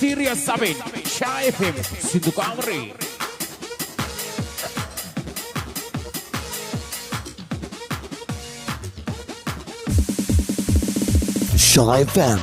Serious Sabin, Shy FM, Sidhu Kamari. shyfm.lk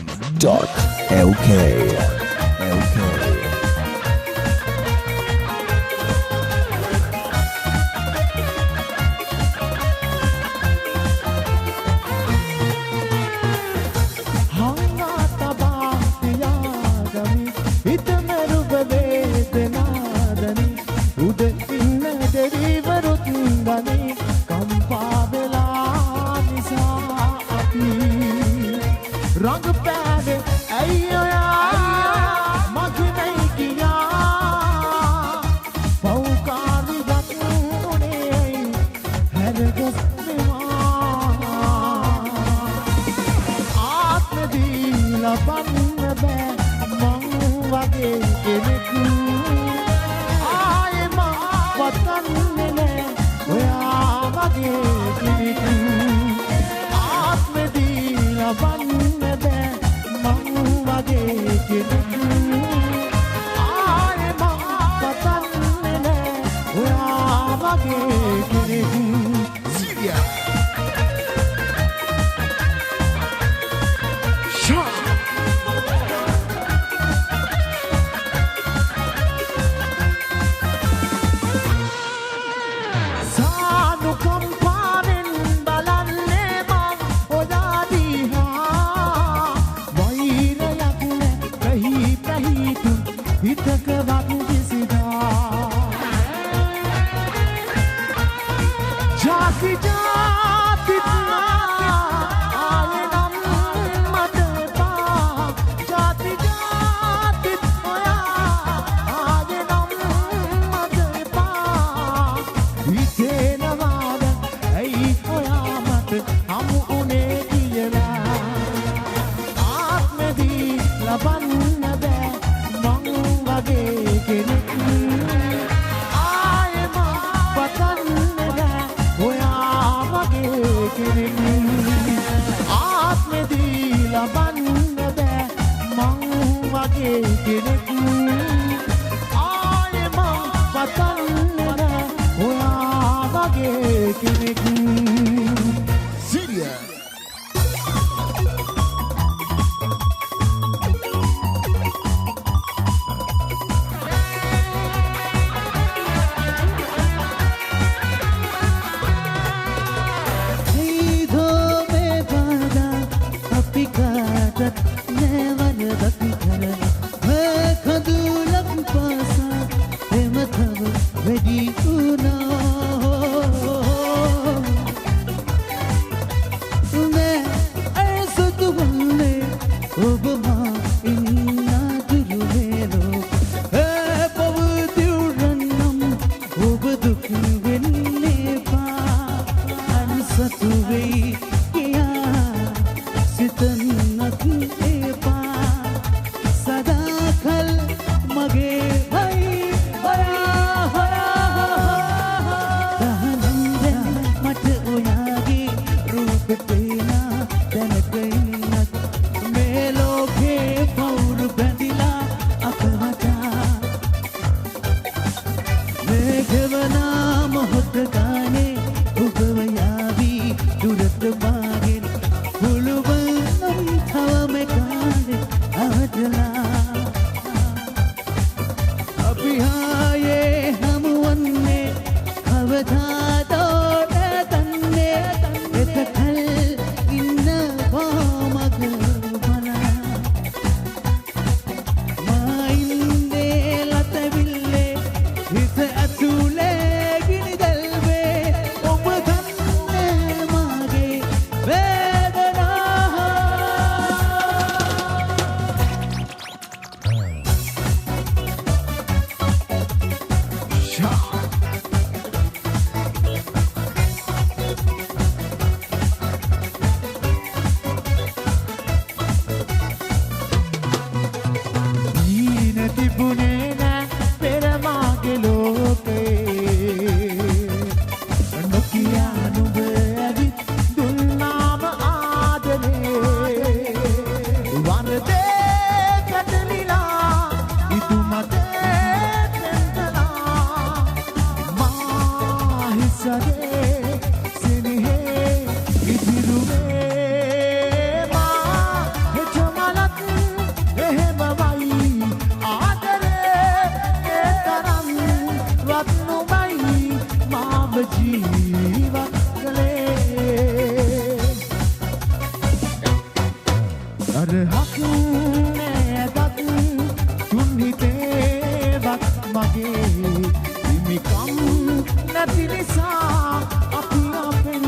නැති නිසා අපි අපෙන්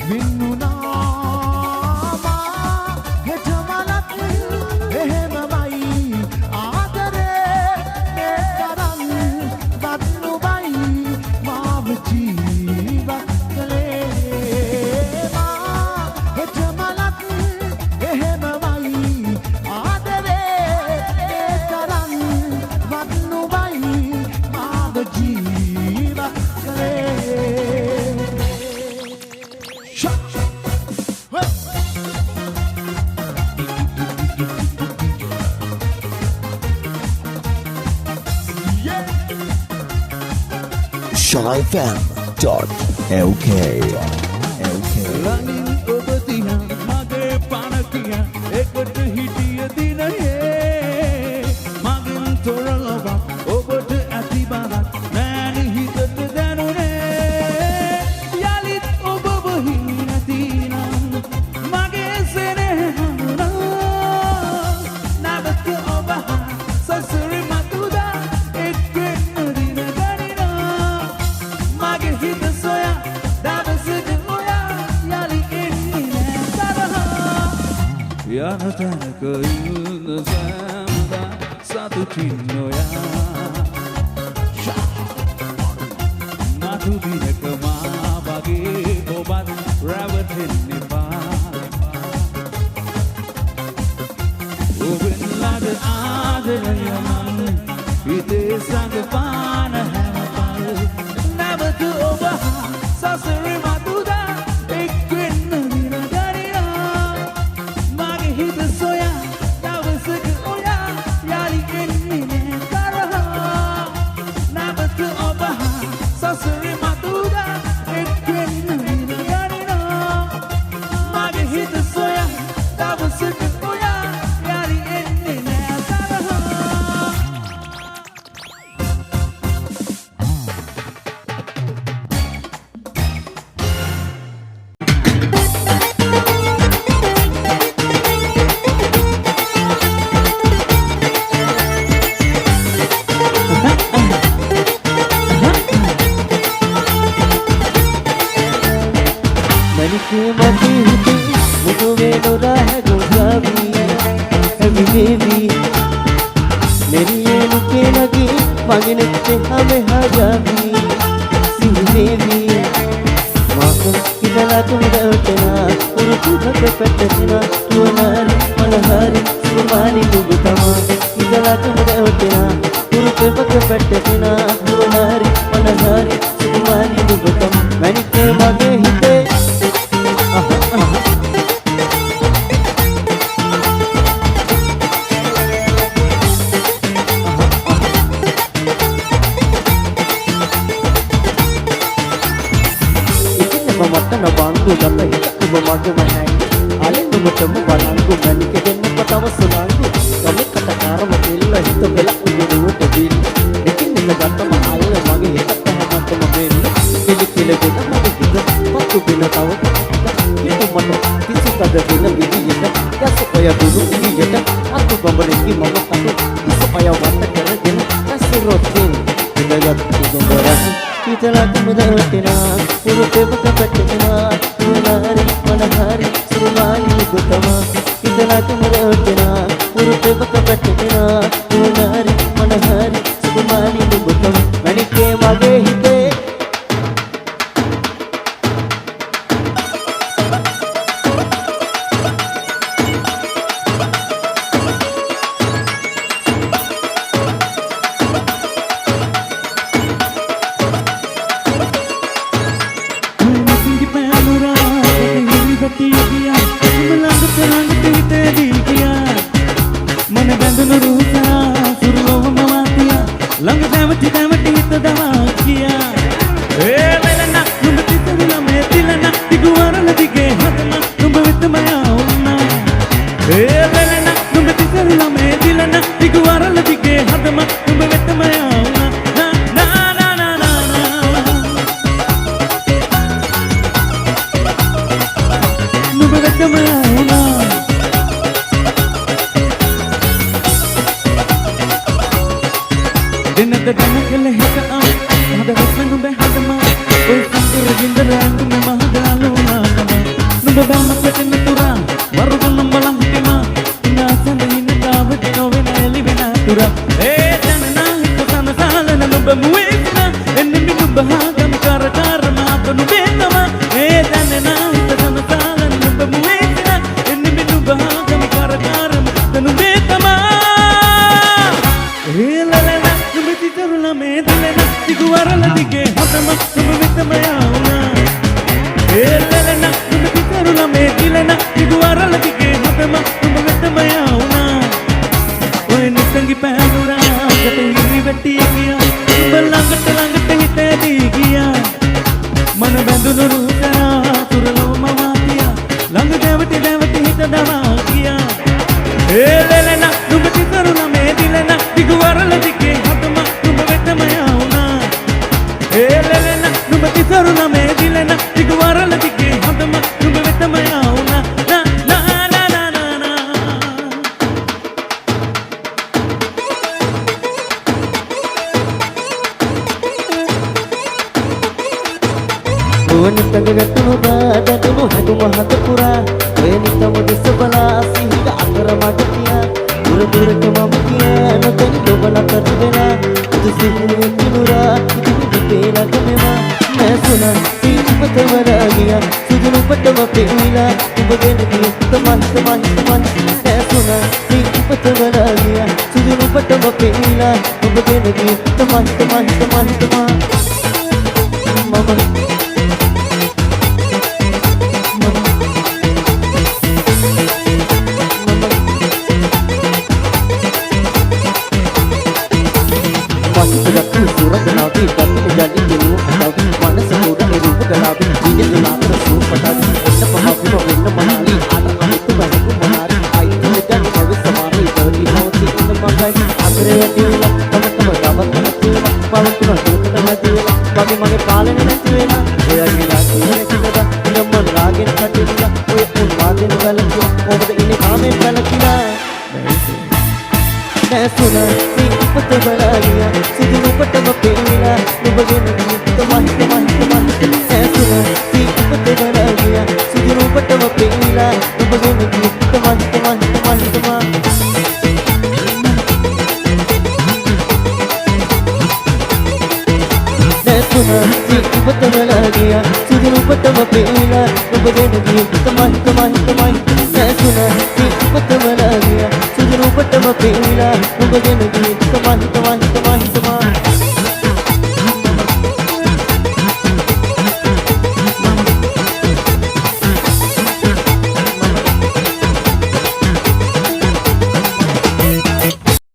වින්නුනා මා හෙට මලක් එහෙමමයි ආදරේ මේ තරම් වත්නුබයි මාව ජීවත් කළේ මා හෙට මලක් එහෙමමයි ආදරේ මේ තරම් වත්නුබයි මාව ජීවත් කළේ shyfm.lk ළඟින් ඔබ දිහා මගේ පණ කියා එකට හිටිය දිනයේ මගෙන් තොර ලොවක් ඔබට ඇති බවක් නෑනේ හිතට දැනුනේ යලිත් ඔබ වහින් නැතිනම් මගේ සෙනෙහ හමුනා නැවත ඔබ හා සසරේ මතුදා එක්වෙන්න දින ගණිනා මගේ හිත සොයා දවසක ඔයා යලි එන්නේ නෑ තරහා යන තැනක ඉන්න සෑමදා සතුටින් ඔයා නතු දිනක මා වගේ ඔබත් රැවටෙන්න එපා ඔබෙන් ළඟ ආදරය මන් හිතේ සඟපාන හැම පල් නැවත ඔබ හා සසරේ මතුදා එක්වෙන්න දින ගණිනා මගේ හිත සොයා දවසක ඔයා යලි එන්නේ නෑ තරහා නැවත ඔබ හා සසරේ මතුදා එක්වෙන්න දින ගණිනා මගේ හිත සොයා දවසක ඔයා යලි එන්නේ නෑ තරහා Manike mati huti mudu mein nora hai gogavi heavy baby meri ye luke lagi magnete hame hajavi sing baby maako kidala tumdotena urutu bhag pettina tuanari manahari sumani dubtama kidala tumdotena urutu bhag pettina tuanari manahari sumani dubtama manike mage hite Matana bangu gata hita uba magana hangu alenu mutamu balangu manike denna patawa sulangu kame kata karama illa hita bela uduruta bil ekin nilla gattama alla mage hita tahamatama mella kile kile gena mage hita patu bina tawa hita mata kisu kada bina vidiyata kasu oya dulu vidiyata atu bambaleki mama tatu kisu oya wata karagena kasu rotin hidagat udumbaran itala tumudawtina urupe baka pettina tunari manahari surmani gutama itala tumudawtina urupe baka pettina tunari manahari surmani gutama manike mage hite Dinner the dinner kill a hit out. Mother was when you beheld the man. गिंदर अंग में महगालो नामा नुब दाम Peyton तुरा वरुगन्नम बलम हिमा ना संदहिन कावट no way नैलि vena तुरा ए जनना हित सनसालन नुब मुवेना එන්නේ නුඹ හාගම කරකාර මාත නුඹේ තම ඒ දන්නා හිත සනසාලන නුඹ මුවේනා එන්නේ නුඹ හාගම කරකාර මාත නුඹේ තම ඒ ලලන නුඹ තිතරුල මේ දිලන තිගුවරල දිගේ හතම නුඹ වෙතම යවුනා ඒ ලලන නුඹ තිතරුල මේ දිලන තිගුවරල දිගේ හතම නුඹ වෙතම යවුනා ඔය නිසංගි පෑදුරා කට හිරි වැටි ගියා නුඹ ළඟට ළඟට හිතේදී ගියා මන බැඳුණු රුතරා තුරලෝම වාතියා ළඟ දැවටි දැවටි හිත දවා ගියා ඒ ලෙලන නුඹ තිතරුණ මේ දිලන දිගවරල දිගේ හතම නුඹ වෙතම යවුනා ඒ ලෙලන නුඹ තිතරුණ මේ දිලන දිගවරල දිගේ හතම නුඹ වෙතම යවුනා නිතගගතුණු බාදතුණු හැදුම හත පුරා ඔය නිතම දෙස බලා සිහිත අතර මට කියා දුර දුරට මම කියා නොතනි ඔබලා කර වෙලා පුදු සිහිනේ කිනුරා ඉතිරි දෙතේ ළඟමෙවා නැසුණා සීපත වරා ගියා සුදුණු පටව පෙවිලා ඔබගෙන ගිය තමන් නැසුණා සීපත වරා ගියා සුදුණු පටව පෙවිලා ඔබගෙන ගිය තමන් මගේ පාලන නැති වෙලා එයාගේ රාජ්‍යය කියලා ඉන්නම රාගෙන් කටිලා ඔය උන්මාදෙන් වැළකීලා මොකද ඉන්නේ කාමෙන් වැළකීලා නැසුණා සිපත බලාගියා සුදුණු පටව පෙවිලා නුඹගෙන තමන් නැසුණා සිපත බලාගියා සුදුණු පටව පෙවිලා නුඹගෙන තමන් සිපත බලාගියා සුදුණු පටව පෙවිලා නුඹගෙන තමන්